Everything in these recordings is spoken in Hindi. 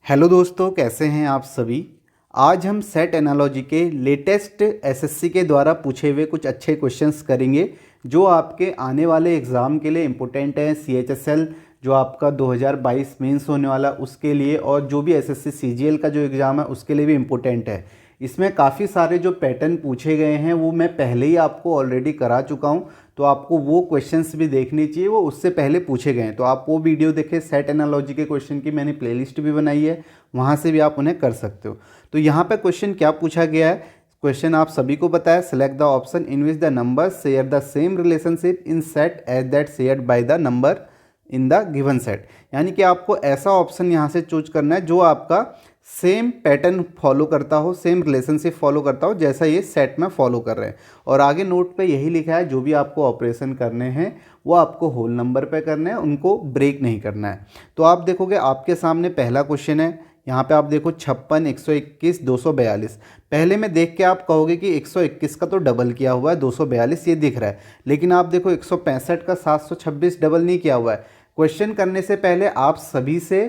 हेलो दोस्तों, कैसे हैं आप सभी। आज हम सेट एनालॉजी के लेटेस्ट एसएससी के द्वारा पूछे हुए कुछ अच्छे क्वेश्चंस करेंगे जो आपके आने वाले एग्ज़ाम के लिए इम्पोर्टेंट हैं। सीएचएसएल जो आपका 2022 मेंस होने वाला उसके लिए, और जो भी एसएससी सीजीएल का जो एग्ज़ाम है उसके लिए भी इम्पोर्टेंट है। इसमें काफ़ी सारे जो पैटर्न पूछे गए हैं वो मैं पहले ही आपको ऑलरेडी करा चुका हूँ, तो आपको वो क्वेश्चंस भी देखनी चाहिए, वो उससे पहले पूछे गए हैं। तो आप वो वीडियो देखें, सेट एनालॉजी के क्वेश्चन की मैंने प्लेलिस्ट भी बनाई है, वहाँ से भी आप उन्हें कर सकते हो। तो यहाँ पे क्वेश्चन क्या पूछा गया है, क्वेश्चन आप सभी को पता है। Select the option in which the number share the same relationship in set as that shared by the number in the given set. यानी कि आपको ऐसा ऑप्शन यहाँ से चूज करना है जो आपका सेम पैटर्न फॉलो करता हो, सेम रिलेशनशिप फॉलो करता हो जैसा ये सेट में फॉलो कर रहे हैं। और आगे नोट पे यही लिखा है, जो भी आपको ऑपरेशन करने हैं वो आपको होल नंबर पे करने हैं, उनको ब्रेक नहीं करना है। तो आप देखोगे आपके सामने पहला क्वेश्चन है, यहाँ पे आप देखो 56, 121, 242। पहले में देख के आप कहोगे कि 121 का तो डबल किया हुआ है, 242 ये दिख रहा है, लेकिन आप देखो 165 का 726 डबल नहीं किया हुआ है। क्वेश्चन करने से पहले आप सभी से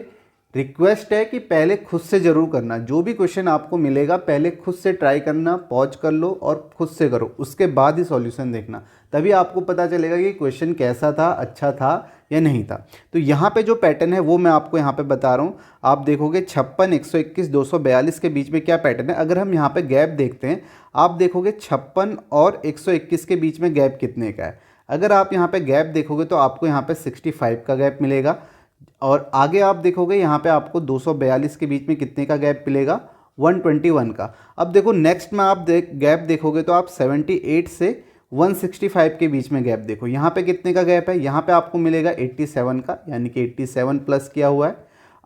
रिक्वेस्ट है कि पहले खुद से ज़रूर करना। जो भी क्वेश्चन आपको मिलेगा पहले खुद से ट्राई करना, पॉज कर लो और खुद से करो, उसके बाद ही सॉल्यूशन देखना, तभी आपको पता चलेगा कि क्वेश्चन कैसा था, अच्छा था या नहीं था। तो यहाँ पे जो पैटर्न है वो मैं आपको यहाँ पे बता रहा हूँ। आप देखोगे 56, 121, 242 के बीच में क्या पैटर्न है। अगर हम यहाँ पे गैप देखते हैं, आप देखोगे 56 और 121 के बीच में गैप कितने का है। अगर आप यहाँ पे गैप देखोगे तो आपको यहाँ पे 65 का गैप मिलेगा, और आगे आप देखोगे यहाँ पे आपको 242 के बीच में कितने का गैप मिलेगा, 121 का। अब देखो नेक्स्ट में आप गैप देखोगे तो आप 78 से 165 के बीच में गैप देखो, यहाँ पे कितने का गैप है, यहाँ पे आपको मिलेगा 87 का, यानी कि 87 प्लस किया हुआ है।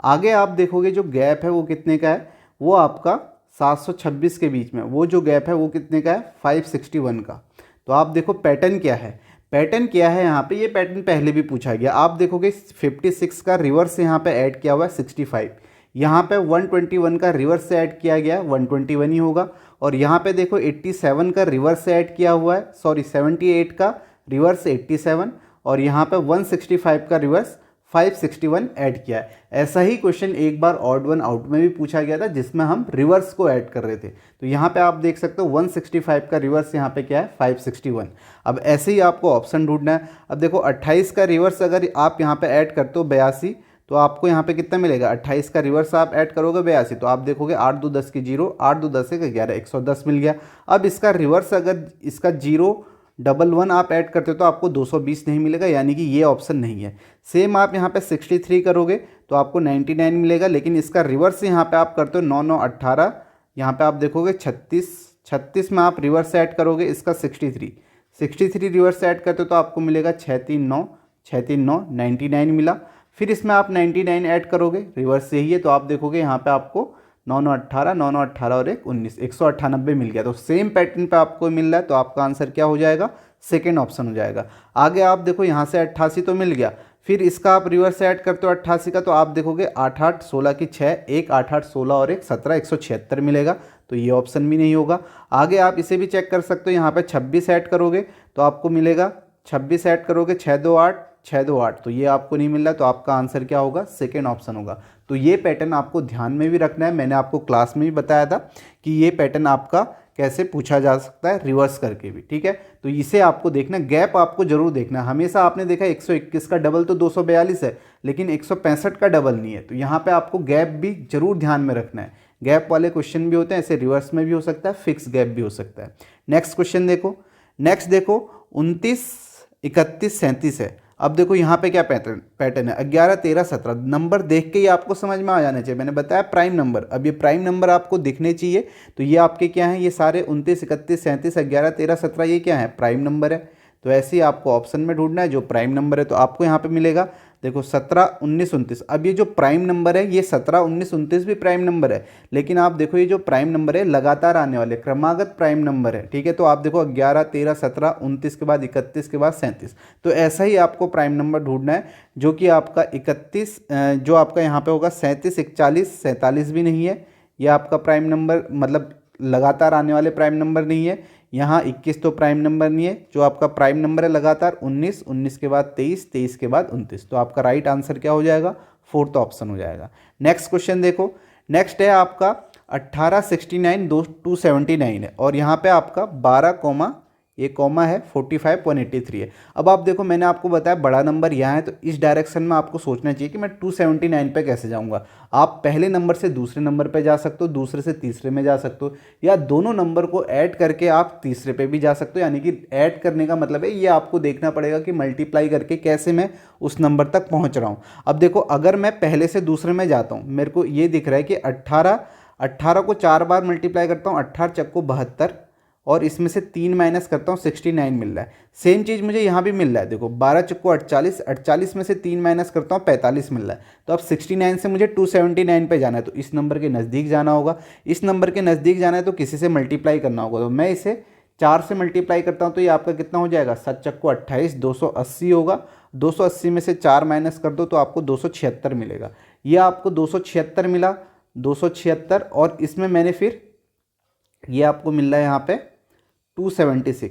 आगे आप देखोगे जो गैप है वो कितने का है, वो आपका 726 के बीच में, वो जो गैप है वो कितने का है, 561 का। तो आप देखो पैटर्न क्या है, पैटर्न क्या है यहाँ पे, ये पैटर्न पहले भी पूछा गया। आप देखोगे 56 का रिवर्स यहाँ पे ऐड किया हुआ है 65, यहाँ पे 121 का रिवर्स से ऐड किया गया 121 ही होगा, और यहाँ पे देखो 87 का रिवर्स से ऐड किया हुआ है, सॉरी 78 का रिवर्स 87, और यहाँ पे 165 का रिवर्स 561 ऐड किया है। ऐसा ही क्वेश्चन एक बार ऑड वन आउट में भी पूछा गया था जिसमें हम रिवर्स को ऐड कर रहे थे। तो यहाँ पे आप देख सकते हो 165 का रिवर्स यहाँ पे क्या है, 561। अब ऐसे ही आपको ऑप्शन ढूंढना है। अब देखो 28 का रिवर्स अगर आप यहाँ पे ऐड करते हो 82, तो आपको यहाँ पे कितना मिलेगा, 28 का रिवर्स आप ऐड करोगे 82, तो आप देखोगे 8 2 10 की 0, 8 2 10 1 11, 110 मिल गया। अब इसका रिवर्स अगर इसका 011 आप ऐड करते हो तो आपको 220 नहीं मिलेगा, यानी कि ये ऑप्शन नहीं है। सेम आप यहाँ पे 63 करोगे तो आपको 99 मिलेगा, लेकिन इसका रिवर्स यहाँ पे आप करते हो 9 9 18, यहाँ पे आप देखोगे 36 में आप रिवर्स ऐड करोगे इसका 63 रिवर्स ऐड करते हो तो आपको मिलेगा 639 99 मिला। फिर इसमें आप 99 ऐड करोगे, रिवर्स यही है, तो आप देखोगे यहाँ पे आपको 9 9 18 9 9 18 और 1 19, 198 मिल गया। तो सेम पैटर्न पे आपको मिल रहा है, तो आपका आंसर क्या हो जाएगा, सेकेंड ऑप्शन हो जाएगा। आगे आप देखो यहाँ से 88 तो मिल गया, फिर इसका आप रिवर्स ऐड करते हो 88 का, तो आप देखोगे 8 8 16 की 6, 1 8 8 16 और 1 17, 176 मिलेगा, तो ये ऑप्शन भी नहीं होगा। आगे आप इसे भी चेक कर सकते हो, यहाँ पे 26 ऐड करोगे तो आपको मिलेगा, 26 ऐड करोगे 6 2 8 6 2 8, तो ये आपको नहीं मिल रहा, तो आपका आंसर क्या होगा, सेकेंड ऑप्शन होगा। तो ये पैटर्न आपको ध्यान में भी रखना है, मैंने आपको क्लास में भी बताया था कि ये पैटर्न आपका कैसे पूछा जा सकता है रिवर्स करके भी, ठीक है। तो इसे आपको देखना, गैप आपको जरूर देखना है। हमेशा आपने देखा 121 का डबल तो 242 है, लेकिन 165 का डबल नहीं है, तो यहाँ पे आपको गैप भी जरूर ध्यान में रखना है। गैप वाले क्वेश्चन भी होते हैं, ऐसे रिवर्स में भी हो सकता है, फिक्स गैप भी हो सकता है। नेक्स्ट क्वेश्चन देखो, नेक्स्ट देखो 29 31 37 है। अब देखो यहाँ पे क्या पैटर्न है, 11 13 17, नंबर देख के ही आपको समझ में आ जाना चाहिए। मैंने बताया प्राइम नंबर, अब ये प्राइम नंबर आपको दिखने चाहिए, तो ये आपके क्या हैं, ये सारे 29 31 37 11 13 17 ये क्या है, प्राइम नंबर है। तो ऐसे ही आपको ऑप्शन में ढूंढना है जो प्राइम नंबर है, तो आपको यहाँ पे मिलेगा देखो 17 19 29। अब ये जो प्राइम नंबर है ये 17 19 29 भी प्राइम नंबर है, लेकिन आप देखो ये जो प्राइम नंबर है लगातार आने वाले क्रमागत प्राइम नंबर है, ठीक है। तो आप देखो 11 13 17 29 के बाद 31 के बाद 37, तो ऐसा ही आपको प्राइम नंबर ढूंढना है जो कि आपका 31 जो आपका यहाँ पे होगा 37 41 47 भी नहीं है, ये आपका प्राइम नंबर मतलब लगातार आने वाले प्राइम नंबर नहीं है। यहाँ 21 तो प्राइम नंबर नहीं है, जो आपका प्राइम नंबर है लगातार 19 19 के बाद 23 23 के बाद 29, तो आपका राइट आंसर क्या हो जाएगा, फोर्थ ऑप्शन हो जाएगा। नेक्स्ट क्वेश्चन देखो, नेक्स्ट है आपका 1869 279 है और यहाँ पे आपका 12 कॉमा ये कॉमा है 45 183 है। अब आप देखो मैंने आपको बताया बड़ा नंबर यहाँ है तो इस डायरेक्शन में आपको सोचना चाहिए कि मैं 279 पे कैसे जाऊँगा। आप पहले नंबर से दूसरे नंबर पे जा सकते हो, दूसरे से तीसरे में जा सकते हो, या दोनों नंबर को ऐड करके आप तीसरे पे भी जा सकते हो। यानी कि ऐड करने का मतलब है ये आपको देखना पड़ेगा कि मल्टीप्लाई करके कैसे मैं उस नंबर तक पहुँच रहा हूँ। अब देखो अगर मैं पहले से दूसरे में जाता हूँ, मेरे को ये दिख रहा है कि 18 को 4 बार मल्टीप्लाई करता हूँ, 18 चक्को 72 और इसमें से 3 माइनस करता हूँ 69 मिल रहा है। सेम चीज़ मुझे यहाँ भी मिल रहा है, देखो 12 चक्को 48, 48 में से 3 माइनस करता हूँ 45 मिल रहा है। तो अब 69 से मुझे 279 पे जाना है, तो इस नंबर के नज़दीक जाना होगा। इस नंबर के नज़दीक जाना है तो किसी से मल्टीप्लाई करना होगा, तो मैं इसे 4 से मल्टीप्लाई करता हूँ तो ये आपका कितना हो जाएगा, 7 चक्को 28 280 होगा। 280 में से 4 माइनस कर दो तो आपको 276 मिलेगा। ये आपको 276 मिला, 276 और इसमें मैंने फिर ये आपको मिल रहा है यहाँ पे 276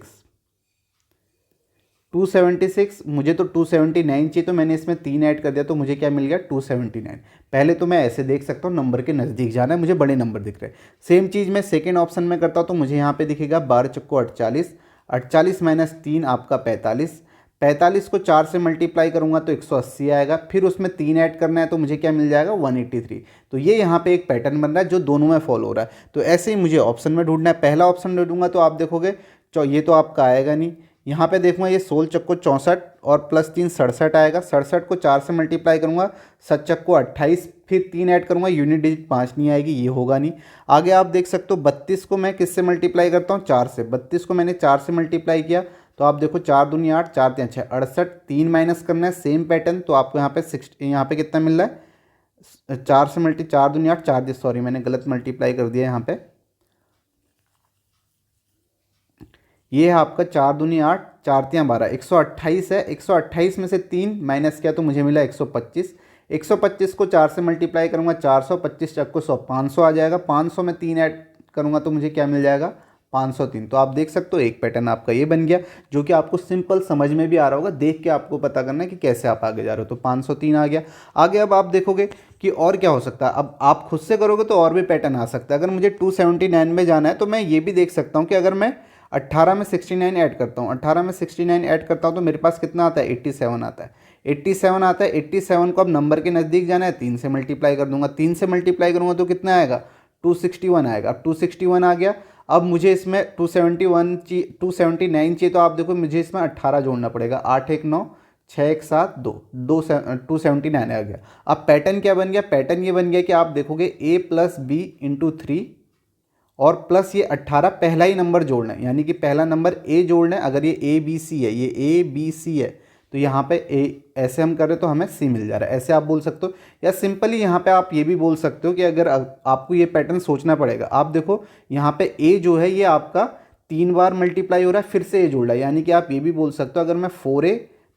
मुझे तो 279 चाहिए तो मैंने इसमें 3 ऐड कर दिया तो मुझे क्या मिल गया 279। पहले तो मैं ऐसे देख सकता हूँ, नंबर के नज़दीक जाना है, मुझे बड़े नंबर दिख रहे हैं। सेम चीज़ मैं सेकेंड ऑप्शन में करता हूँ तो मुझे यहाँ पे दिखेगा 12 चक्को 48, 48 माइनस 3 आपका 45, 45 को 4 से मल्टीप्लाई करूंगा तो 180 आएगा, फिर उसमें 3 ऐड करना है तो मुझे क्या मिल जाएगा 183। तो ये यहाँ पे एक पैटर्न बन रहा है जो दोनों में फॉलो हो रहा है। तो ऐसे ही मुझे ऑप्शन में ढूंढना है। पहला ऑप्शन ढूंढूंगा तो आप देखोगे ये तो आपका आएगा नहीं। यहाँ पे देखूंगा ये 16 चक्को 64 और प्लस 3 67 आएगा। 67 को 4 से मल्टीप्लाई करूंगा 7 चक्को 28, फिर 3 ऐड करूंगा यूनिट डिजिट 5 नहीं आएगी, ये होगा नहीं। आगे आप देख सकते हो 32 को मैं किससे मल्टीप्लाई करता हूँ 4 से। 32 को मैंने 4 से मल्टीप्लाई किया तो आप देखो 4 दूनी 8, 4 3 6 68, 3 माइनस करना है सेम पैटर्न तो आपको यहाँ पे 60 यहाँ पे कितना मिल रहा है 4 से 4 दूनी 8 4 दी, सॉरी मैंने गलत मल्टीप्लाई कर दिया यहाँ पे। ये है आपका 4 दूनी 8 4 3 12 128 है। 128 में से 3 माइनस किया तो मुझे मिला 125। 125 को 4 से मल्टीप्लाई करूँगा 400, 25 चक्को 100 500 आ जाएगा। 500 में 3 ऐड करूँगा तो मुझे क्या मिल जाएगा 503। तो आप देख सकते हो एक पैटर्न आपका ये बन गया जो कि आपको सिंपल समझ में भी आ रहा होगा, देख के आपको पता करना है कि कैसे आप आगे जा रहे हो। तो 503 आ गया। आगे अब आप देखोगे कि और क्या हो सकता है। अब आप खुद से करोगे तो और भी पैटर्न आ सकता है। अगर मुझे 279 में जाना है तो मैं ये भी देख सकता हूँ कि अगर मैं 18 में 69 ऐड करता हूँ, 18 में 69 ऐड करता हूँ तो मेरे पास कितना आता है 87 आता है। 87 आता है। 87 को अब नंबर के नज़दीक जाना है, 3 से मल्टीप्लाई कर दूंगा। 3 से मल्टीप्लाई करूँगा तो कितना आएगा 261 आएगा। अब 261 आ गया। अब मुझे इसमें 279 चाहिए तो आप देखो मुझे इसमें 18 जोड़ना पड़ेगा। 8 1 9 6 1 7 2 279 आ गया। अब पैटर्न क्या बन गया, पैटर्न ये बन गया कि आप देखोगे a प्लस बी इंटू 3 और प्लस ये 18 पहला ही नंबर जोड़ना है, यानी कि पहला नंबर a जोड़ना है। अगर ये a b c है, ये a b c है तो यहाँ पे a ऐसे हम करें तो हमें c मिल जा रहा है, ऐसे आप बोल सकते हो। या सिंपली यहाँ पे आप ये भी बोल सकते हो कि अगर आपको ये पैटर्न सोचना पड़ेगा। आप देखो यहाँ पे a जो है ये आपका 3 बार मल्टीप्लाई हो रहा है, फिर से a जोड़ रहा है, यानी कि आप ये भी बोल सकते हो अगर मैं 4a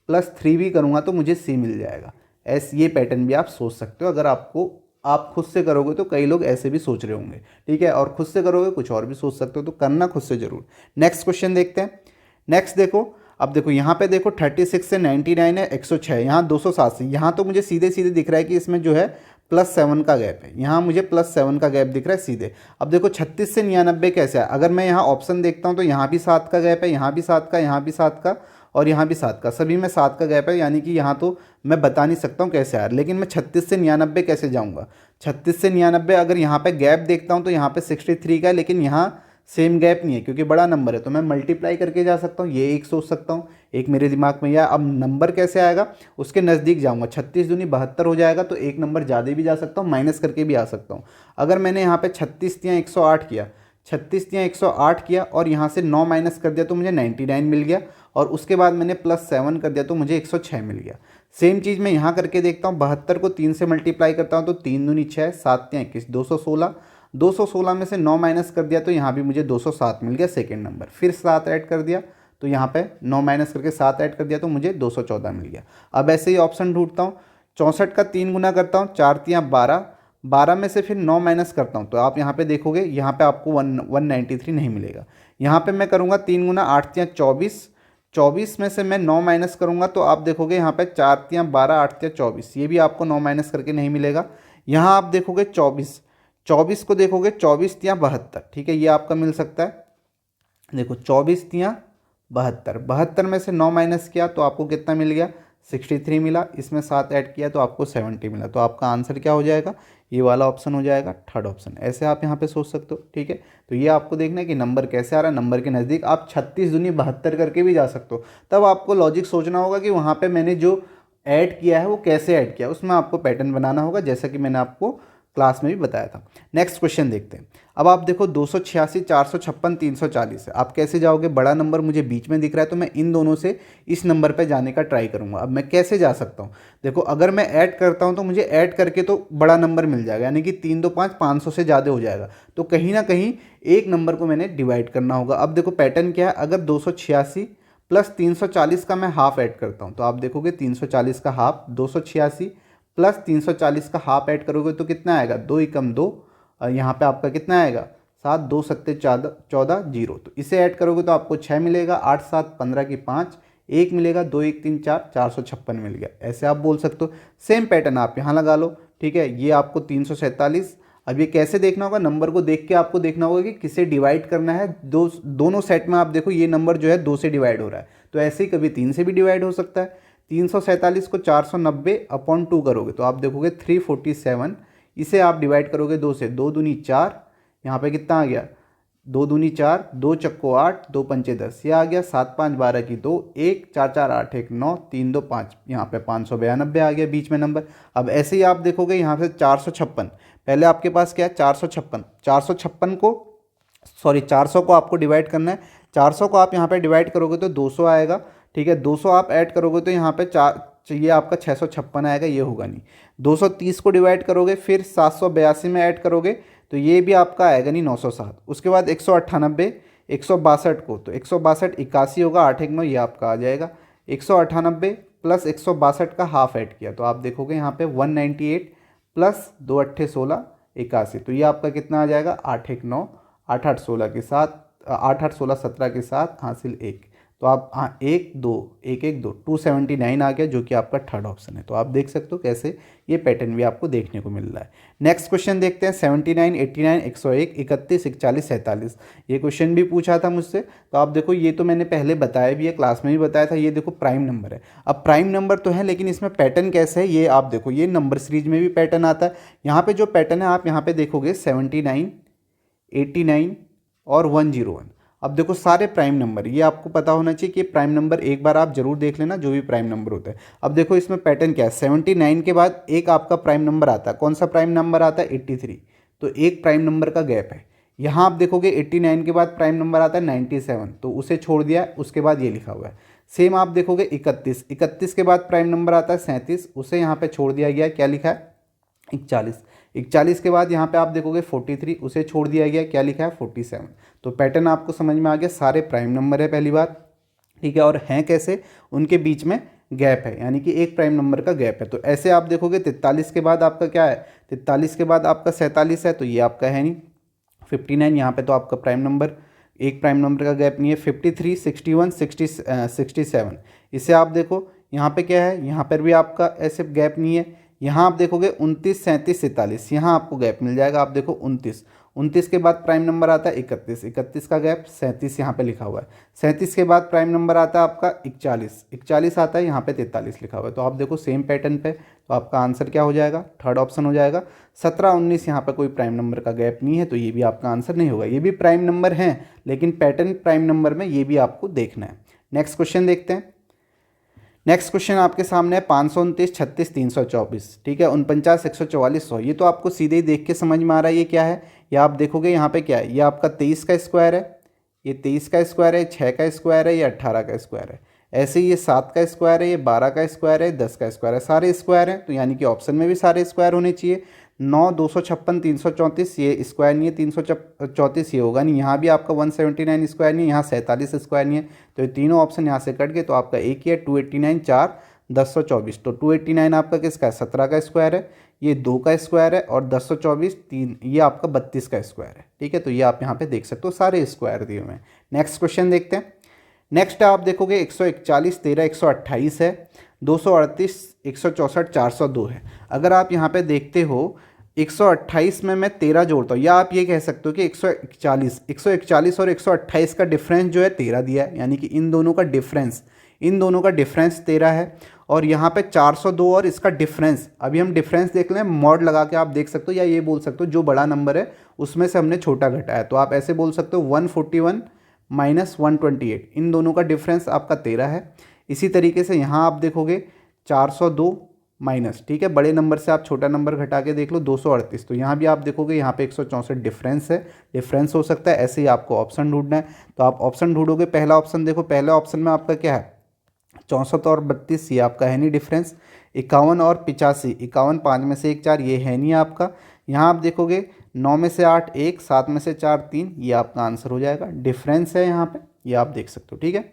प्लस 3 भी करूँगा तो मुझे c मिल जाएगा। ऐसे ये पैटर्न भी आप सोच सकते हो। अगर आप खुद से करोगे तो कई लोग ऐसे भी सोच रहे होंगे, ठीक है, और खुद से करोगे कुछ और भी सोच सकते हो, तो करना खुद से जरूर। नेक्स्ट क्वेश्चन देखते हैं। नेक्स्ट देखो, अब देखो यहाँ पे देखो 36 से 99 है 106, यहाँ 207 से, यहाँ तो मुझे सीधे सीधे दिख रहा है कि इसमें जो है +7 का गैप है, यहाँ मुझे +7 का गैप दिख रहा है सीधे। अब देखो 36 से 99 कैसे है, अगर मैं यहाँ ऑप्शन देखता हूँ तो यहाँ भी 7 का गैप है, यहाँ भी 7 का, यहाँ भी 7 का और यहाँ भी 7 का, सभी में 7 का गैप है। यानी कि यहाँ तो मैं बता नहीं सकता हूँ कैसे आ रहा है। लेकिन मैं 36 से 99 कैसे जाऊँगा, 36 से 99 अगर यहाँ पे गैप देखता हूँ तो यहाँ पे 63 का है, लेकिन यहाँ सेम गैप नहीं है क्योंकि बड़ा नंबर है, तो मैं मल्टीप्लाई करके जा सकता हूँ। ये एक सोच सकता हूँ, एक मेरे दिमाग में। या अब नंबर कैसे आएगा, उसके नज़दीक जाऊँगा, 36 दूनी 72 हो जाएगा, तो एक नंबर ज़्यादा भी जा सकता हूँ, माइनस करके भी आ सकता हूँ। अगर मैंने यहाँ पे 36 या 108 किया, 36 या 108 किया और यहाँ से 9 माइनस कर दिया तो मुझे 99 मिल गया, और उसके बाद मैंने +7 कर दिया तो मुझे 106 मिल गया। सेम चीज़ मैं यहाँ करके देखता हूँ, 72 को 3 से मल्टीप्लाई करता हूँ तो 3 दूनी 6 7 या 21 216, 216 में से 9 माइनस कर दिया तो यहाँ भी मुझे 207 मिल गया सेकेंड नंबर। फिर 7 ऐड कर दिया तो यहाँ पे 9 माइनस करके 7 ऐड कर दिया तो मुझे 214 मिल गया। अब ऐसे ही ऑप्शन ढूंढता हूँ, 64 का 3 गुना करता हूँ, 4 3 12, 12 में से फिर 9 माइनस करता हूँ तो आप यहाँ पे देखोगे यहाँ पे आपको 193 नहीं मिलेगा। यहाँ पे मैं करूँगा 3 गुना 8 3 24, 24 में से मैं 9 माइनस करूँगा तो आप देखोगे यहाँ पे 4 तियाँ 12, 8 तियाँ 24, ये भी आपको 9 माइनस करके नहीं मिलेगा। यहाँ आप देखोगे 24, 24 को देखोगे 24 तियाँ 72, ठीक है, ये आपका मिल सकता है। देखो 24 तियाँ 72, 72 में से 9 माइनस किया तो आपको कितना मिल गया, 63 मिला। इसमें 7 ऐड किया तो आपको 70 मिला। तो आपका आंसर क्या हो जाएगा, ये वाला ऑप्शन हो जाएगा, थर्ड ऑप्शन। ऐसे आप यहाँ पे सोच सकते हो, ठीक है। तो ये आपको देखना है कि नंबर कैसे आ रहा है, नंबर के नज़दीक आप 36 दूनी 72 करके भी जा सकते हो। तब आपको लॉजिक सोचना होगा कि वहाँ पे मैंने जो ऐड किया है वो कैसे ऐड किया, उसमें आपको पैटर्न बनाना होगा, जैसा कि मैंने आपको क्लास में भी बताया था। नेक्स्ट क्वेश्चन देखते हैं। अब आप देखो 286, 456, 340 है। आप कैसे जाओगे, बड़ा नंबर मुझे बीच में दिख रहा है तो मैं इन दोनों से इस नंबर पे जाने का ट्राई करूंगा। अब मैं कैसे जा सकता हूं, देखो अगर मैं ऐड करता हूं तो मुझे ऐड करके तो बड़ा नंबर मिल जाएगा, यानी कि 3 2 5, 500 से ज़्यादा हो जाएगा। तो कहीं ना कहीं एक नंबर को मैंने डिवाइड करना होगा। अब देखो पैटर्न क्या है, अगर 286 प्लस 340 का मैं हाफ ऐड करता हूँ तो आप देखोगे 340 का हाफ, 286 प्लस 340 का हाफ ऐड करोगे तो कितना आएगा, 2 एकम 2, यहाँ पे आपका कितना आएगा 7, 2 सत्ते 14, 0। तो इसे ऐड करोगे तो आपको 6 मिलेगा, 8 7 15 की 5, 1 मिलेगा, 2 1 3 4, 456 मिल गया। ऐसे आप बोल सकते हो। सेम पैटर्न आप यहाँ लगा लो, ठीक है। ये आपको 347। अब ये कैसे देखना होगा, नंबर को देख के आपको देखना होगा कि किसे डिवाइड करना है। दोनों सेट में आप देखो ये नंबर जो है 2 से डिवाइड हो रहा है, तो ऐसे ही कभी 3 से भी डिवाइड हो सकता है। 347 को 490/2 करोगे तो आप देखोगे 347। इसे आप डिवाइड करोगे 2 से, 2 दूनी 4, यहाँ पे कितना आ गया, 2 दूनी 4, 2 चक्को 8, 2 पंचे 10, ये आ गया 7 5 12 की 2, 1 4 4 8 1 9, 3 2 5, यहाँ पे 592 आ गया बीच में नंबर। अब ऐसे ही आप देखोगे यहाँ से 456, पहले आपके पास क्या है 456, 456 को सॉरी 400 को आपको डिवाइड करना है। 400 को आप यहाँ पे डिवाइड करोगे तो 200 आएगा, ठीक है। 200 आप ऐड करोगे तो यहाँ पे ये आपका 656 आएगा, ये होगा नहीं। 230 को डिवाइड करोगे फिर 782 में ऐड करोगे तो ये भी आपका आएगा नहीं, 907। उसके बाद 198, 162 को तो 162 81 होगा, 8 1 9, ये आपका आ जाएगा। 198 प्लस 162 का हाफ ऐड किया तो आप देखोगे यहाँ पे 198 प्लस 2 8 16 81, तो ये आपका कितना आ जाएगा, 8 1 9, 8 8 16 के साथ 8 8 16 17 के साथ हासिल 1, तो आप 1 2 1 1 2 279 आ गया, जो कि आपका थर्ड ऑप्शन है। तो आप देख सकते हो कैसे ये पैटर्न भी आपको देखने को मिल रहा है। नेक्स्ट क्वेश्चन देखते हैं। 79 89 101 31 41 47, ये क्वेश्चन भी पूछा था मुझसे। तो आप देखो ये तो मैंने पहले बताया भी है, क्लास में भी बताया था। ये देखो प्राइम नंबर है। अब प्राइम नंबर तो है लेकिन इसमें पैटर्न कैसे है ये आप देखो, ये नंबर सीरीज में भी पैटर्न आता है। यहाँ पे जो पैटर्न है आप यहाँ पे देखोगे 79 89 और 101। अब देखो सारे प्राइम नंबर, ये आपको पता होना चाहिए कि प्राइम नंबर एक बार आप जरूर देख लेना जो भी प्राइम नंबर होता है। अब देखो इसमें पैटर्न क्या है, 79 के बाद एक आपका प्राइम नंबर आता है। कौन सा प्राइम नंबर आता है, 83, तो एक प्राइम नंबर का गैप है। यहाँ आप देखोगे 89 के बाद प्राइम नंबर आता है 97, तो उसे छोड़ दिया, उसके बाद ये लिखा हुआ है। सेम आप देखोगे 31, 31 के बाद प्राइम नंबर आता है 37, उसे यहाँ पे छोड़ दिया गया, क्या लिखा है 41, 41 के बाद यहाँ पे आप देखोगे 43, उसे छोड़ दिया गया, क्या लिखा है 47। तो पैटर्न आपको समझ में आ गया, सारे प्राइम नंबर है पहली बात, ठीक है। और हैं कैसे, उनके बीच में गैप है, यानी कि एक प्राइम नंबर का गैप है। तो ऐसे आप देखोगे 43 के बाद आपका क्या है, 43 के बाद आपका 47 है, तो ये आपका है नहीं। 59 यहाँ पे तो आपका प्राइम नंबर, एक प्राइम नंबर का गैप नहीं है। 53 61 67, इसे आप देखो यहाँ पे क्या है, यहाँ पर भी आपका ऐसे गैप नहीं है। यहाँ आप देखोगे 29 37 47, यहाँ आपको गैप मिल जाएगा। आप देखो 29 के बाद प्राइम नंबर आता है 31, 31 का गैप, 37 यहाँ पे लिखा हुआ है। 37 के बाद प्राइम नंबर आता है आपका 41 आता है, यहाँ पे 43 लिखा हुआ है। तो आप देखो सेम पैटर्न पे, तो आपका आंसर क्या हो जाएगा, थर्ड ऑप्शन हो जाएगा। 17 19 यहाँ पे कोई प्राइम नंबर का गैप नहीं है, तो ये भी आपका आंसर नहीं होगा। ये भी प्राइम नंबर हैं लेकिन पैटर्न प्राइम नंबर में ये भी आपको देखना है। नेक्स्ट क्वेश्चन देखते हैं। नेक्स्ट क्वेश्चन आपके सामने है 529 36 324, ठीक है। 49 144 100, ये तो आपको सीधे ही देख के समझ में आ रहा है ये क्या है। ये आप देखोगे यहाँ पे क्या है, ये आपका 23 का स्क्वायर है, ये 23 का स्क्वायर है, 6 का स्क्वायर है, ये 18 का स्क्वायर है। ऐसे ही ये 7 का स्क्वायर है, ये 12 का स्क्वायर है, 10 का स्क्वायर है, सारे स्क्वायर हैं। तो यानी कि ऑप्शन में भी सारे स्क्वायर होने चाहिए। 9 256 334, ये स्क्वायर नहीं है, 334 ये होगा नहीं। यहाँ भी आपका 179 स्क्वायर नहीं है, यहाँ 47 स्क्वायर नहीं है। तो ये तीनों ऑप्शन यहाँ से कट गए, तो आपका एक ही है 289 4 1024। तो 289 आपका किसका है, 17 का स्क्वायर है, ये 2 का स्क्वायर है, और 1024 3, ये आपका 32 का स्क्वायर है, ठीक है। तो ये आप यहाँ पे देख सकते हो सारे स्क्वायर दिए हुए हैं। नेक्स्ट क्वेश्चन देखते हैं। नेक्स्ट आप देखोगे 141, 13, 128 है, 238, 164, 402 है। अगर आप यहाँ पे देखते हो 128 में मैं 13 जोड़ता हूँ, या आप ये कह सकते हो कि 141 और 128 का डिफरेंस जो है 13 दिया है, यानी कि इन दोनों का डिफरेंस 13 है। और यहाँ पे 402 और इसका डिफरेंस, अभी हम डिफरेंस देख लें, मॉड लगा के आप देख सकते हो, या ये बोल सकते हो जो बड़ा नंबर है उसमें से हमने छोटा घटाया, तो आप ऐसे बोल सकते हो 141 माइनस 128, इन दोनों का डिफरेंस आपका 13 है। इसी तरीके से यहाँ आप देखोगे 402 माइनस, ठीक है, बड़े नंबर से आप छोटा नंबर घटा के देख लो 238, तो यहाँ भी आप देखोगे यहाँ पे 164 डिफरेंस है, डिफरेंस हो सकता है। ऐसे ही आपको ऑप्शन ढूंढना है, तो आप ऑप्शन ढूंढोगे। पहला ऑप्शन देखो, पहले ऑप्शन में आपका क्या है 64 और 32, ये आपका है नहीं डिफरेंस। 51 और 85, 51 5 में से 1 4, ये है नहीं आपका। यहाँ आप देखोगे 9 में से 8 1, 7 में से 4 3, ये आपका आंसर हो जाएगा, डिफरेंस है यहाँ पे, ये आप देख सकते हो, ठीक है।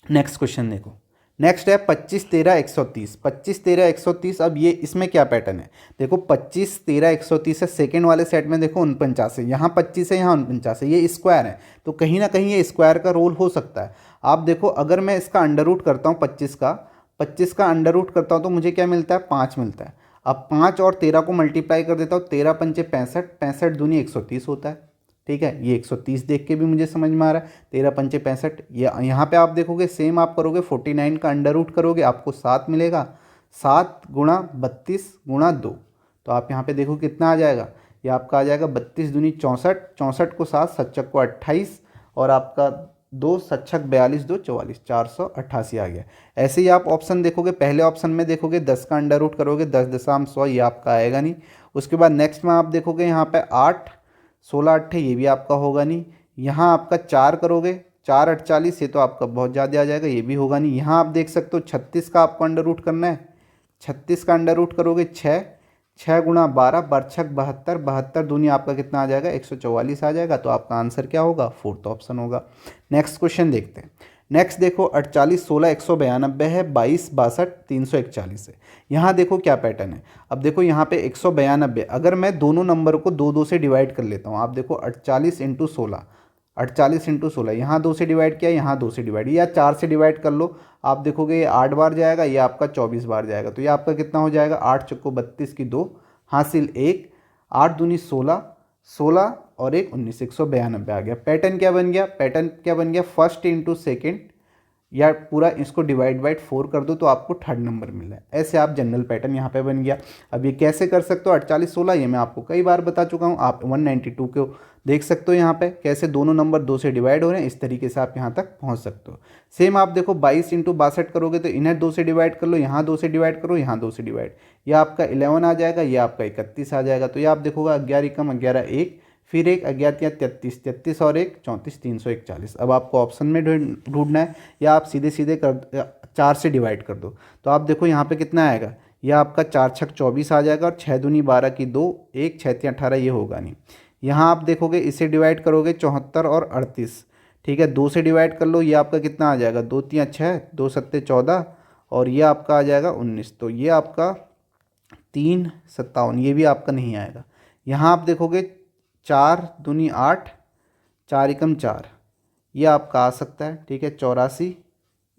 नेक्स्ट क्वेश्चन देखो, नेक्स्ट है 25 13 130, 25 13 130। अब ये इसमें क्या पैटर्न है, देखो 25 13 130 है, सेकेंड वाले सेट में देखो 49 है, यहाँ 25 है, यहाँ 49 है, ये स्क्वायर है, तो कहीं ना कहीं ये स्क्वायर का रोल हो सकता है। आप देखो अगर मैं इसका अंडर रूट करता हूँ 25 का अंडर रूट करता हूँ तो मुझे क्या मिलता है 5 मिलता है। अब 5 और 13 को मल्टीप्लाई कर देता हूँ, 13 पंचे 65, 65 दूनी 130 होता है, ठीक है। ये 130 देख के भी मुझे समझ में आ रहा है, 13 पंचे 65। ये यहाँ पे आप देखोगे सेम आप करोगे 49 का अंडर रूट करोगे, आपको 7 मिलेगा, 7 गुणा 32 गुणा 2, तो आप यहाँ पे देखो कितना आ जाएगा, ये आपका आ जाएगा 32 दूनी 64, 64 को 7, सच्चक को 28, और आपका 2 सच्चक 42 2 44, 488 आ गया। ऐसे ही आप ऑप्शन देखोगे, पहले ऑप्शन में देखोगे 10 का अंडर रूट करोगे 10.100, ये आपका आएगा नहीं। उसके बाद नेक्स्ट में आप देखोगे यहाँ पे 8 16 8 ये भी आपका होगा नहीं। यहाँ आपका 4 करोगे 4 48, ये तो आपका बहुत ज़्यादा आ जाएगा, ये भी होगा नहीं। यहाँ आप देख सकते हो 36 का आपको अंडर रूट करना है, 36 का अंडर रूट करोगे 6, 6 गुणा 12, 12 72, 72 दूनी आपका कितना आ जाएगा 144 आ जाएगा, तो आपका आंसर क्या होगा, फोर्थ ऑप्शन होगा। नेक्स्ट क्वेश्चन देखते हैं। नेक्स्ट देखो 48 16 192 है, 22 62 341 है। यहाँ देखो क्या पैटर्न है, अब देखो यहाँ पे 192, अगर मैं दोनों नंबर को 2 2 से डिवाइड कर लेता हूँ, आप देखो 48 इंटू 16, 48 इंटू 16, यहाँ 2 से डिवाइड किया, यहाँ 2 से डिवाइड, या 4 से डिवाइड कर लो, आप देखोगे ये 8 बार जाएगा, ये आपका 24 बार जाएगा, तो ये आपका कितना हो जाएगा 8 चौको 32 की 2 हासिल 1, 8 दूनी 16, 16 और 1 19, 192 आ गया। पैटर्न क्या बन गया, फर्स्ट इंटू सेकेंड, या पूरा इसको डिवाइड बाई 4 कर दो तो आपको थर्ड नंबर मिल रहा है। ऐसे आप जनरल पैटर्न यहाँ पे बन गया। अब ये कैसे कर सकते हो 48 16, ये मैं आपको कई बार बता चुका हूँ। आप 192 को देख सकते हो यहाँ पे कैसे दोनों नंबर 2 से डिवाइड हो रहे हैं, इस तरीके से आप यहाँ तक पहुँच सकते हो। सेम आप देखो 22 इंटू 62 करोगे तो इन्हें 2 से डिवाइड कर लो, यहाँ 2 से डिवाइड करो, यहाँ 2 से डिवाइड, ये आपका 11 आ जाएगा, ये आपका 31 आ जाएगा। तो ये आप देखोगे 11 कम 11 1, फिर एक 11 33, 33 और 1 34, 341। अब आपको ऑप्शन में ढूंढना है, या आप सीधे सीधे कर 4 से डिवाइड कर दो, तो आप देखो यहाँ पे कितना आएगा, यह आपका 4 छक 24 आ जाएगा, और 6 दूनी 12 की 2, 1 6 3 18, ये होगा नहीं। यहाँ आप देखोगे इसे डिवाइड करोगे 74 और 38, ठीक है, 2 से डिवाइड कर लो, ये आपका कितना आ जाएगा 2 3 6, 2 7 14, और ये आपका आ जाएगा 19, तो ये आपका 3 57, ये भी आपका नहीं आएगा। यहाँ आप देखोगे 4 दूनी 8, 4 एकम 4, ये आपका आ सकता है, ठीक है, 84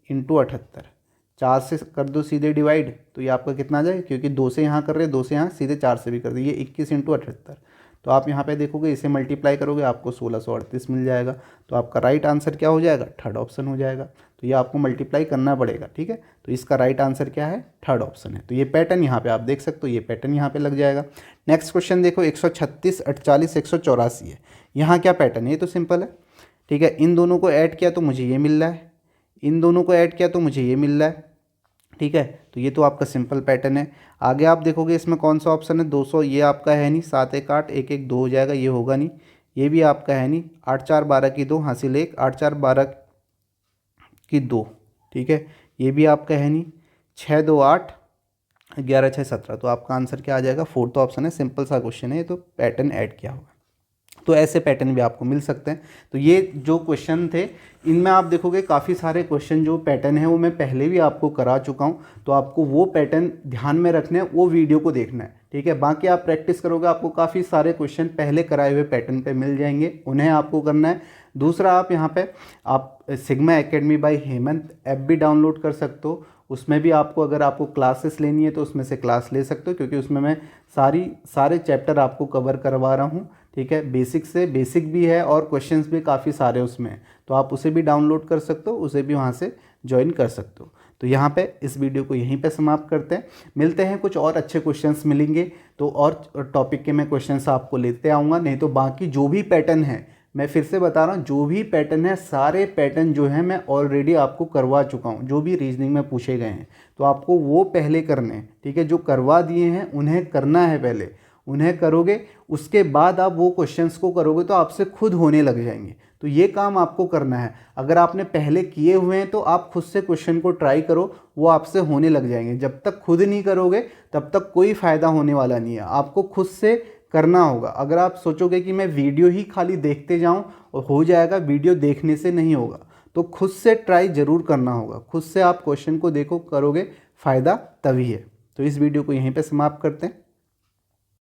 इंटू 78, 4 से कर दो सीधे डिवाइड, तो ये आपका कितना आ जाएगा, क्योंकि 2 से यहाँ कर रहे हैं, 2 से यहाँ सीधे 4 से भी कर दो, ये 21 इंटू 78, तो आप यहाँ पे देखोगे इसे मल्टीप्लाई करोगे आपको 1638 मिल जाएगा। तो आपका राइट आंसर क्या हो जाएगा, थर्ड ऑप्शन हो जाएगा। तो ये आपको मल्टीप्लाई करना पड़ेगा, ठीक है। तो इसका राइट आंसर क्या है, थर्ड ऑप्शन है। तो ये पैटर्न यहाँ पे आप देख सकते हो, ये पैटर्न यहाँ पे लग जाएगा। नेक्स्ट क्वेश्चन देखो 136 48 184 है। यहाँ क्या पैटर्न है, ये तो सिंपल है, ठीक है। इन दोनों को ऐड किया तो मुझे ये मिल रहा है, इन दोनों को ऐड किया तो मुझे ये मिल रहा है, ठीक है। तो ये तो आपका सिंपल पैटर्न है। आगे आप देखोगे इसमें कौन सा ऑप्शन है, 200, ये आपका है नहीं, 7 1 8 1 1 2 हो जाएगा, ये होगा नहीं। ये भी आपका है नहीं, 8 4 12 की 2 हासिल 1, 8 4 12 की 2, ठीक है, ये भी आपका है नहीं। 6 2 8 11 6 17, तो आपका आंसर क्या आ जाएगा, फोर्थ ऑप्शन है। सिंपल सा क्वेश्चन है, ये तो पैटर्न ऐड किया होगा। तो ऐसे पैटर्न भी आपको मिल सकते हैं। तो ये जो क्वेश्चन थे इनमें आप देखोगे काफ़ी सारे क्वेश्चन जो पैटर्न है वो मैं पहले भी आपको करा चुका हूँ, तो आपको वो पैटर्न ध्यान में रखने हैं, वो वीडियो को देखना है, ठीक है। बाकी आप प्रैक्टिस करोगे आपको काफ़ी सारे क्वेश्चन पहले कराए हुए पैटर्न पे मिल जाएंगे, उन्हें आपको करना है। दूसरा आप यहाँ पे आप Sigma Academy by Hemant app भी डाउनलोड कर सकते हो, उसमें भी आपको अगर आपको क्लासेस लेनी है तो उसमें से क्लास ले सकते हो, क्योंकि उसमें मैं सारे चैप्टर आपको कवर करवा रहा हूँ, ठीक है। बेसिक से बेसिक भी है और क्वेश्चंस भी काफ़ी सारे उसमें हैं, तो आप उसे भी डाउनलोड कर सकते हो, उसे भी वहाँ से ज्वाइन कर सकते हो। तो यहाँ पे इस वीडियो को यहीं पे समाप्त करते हैं, मिलते हैं कुछ और अच्छे क्वेश्चंस मिलेंगे तो और टॉपिक के मैं क्वेश्चंस आपको लेते आऊँगा। नहीं तो बाकी जो भी पैटर्न है, मैं फिर से बता रहा हूँ, जो भी पैटर्न है सारे पैटर्न जो हैं मैं ऑलरेडी आपको करवा चुका हूँ, जो भी रीजनिंग में पूछे गए हैं तो आपको वो पहले करने हैं, ठीक है। जो करवा दिए हैं उन्हें करना है, पहले उन्हें करोगे उसके बाद आप वो क्वेश्चंस को करोगे तो आपसे खुद होने लग जाएंगे। तो ये काम आपको करना है। अगर आपने पहले किए हुए हैं तो आप खुद से क्वेश्चन को ट्राई करो, वो आपसे होने लग जाएंगे। जब तक खुद नहीं करोगे तब तक कोई फ़ायदा होने वाला नहीं है, आपको खुद से करना होगा। अगर आप सोचोगे कि मैं वीडियो ही खाली देखते जाऊं और हो जाएगा, वीडियो देखने से नहीं होगा, तो खुद से ट्राई ज़रूर करना होगा। खुद से आप क्वेश्चन को देखो, करोगे, फ़ायदा तभी है। तो इस वीडियो को यहीं पे समाप्त करते हैं।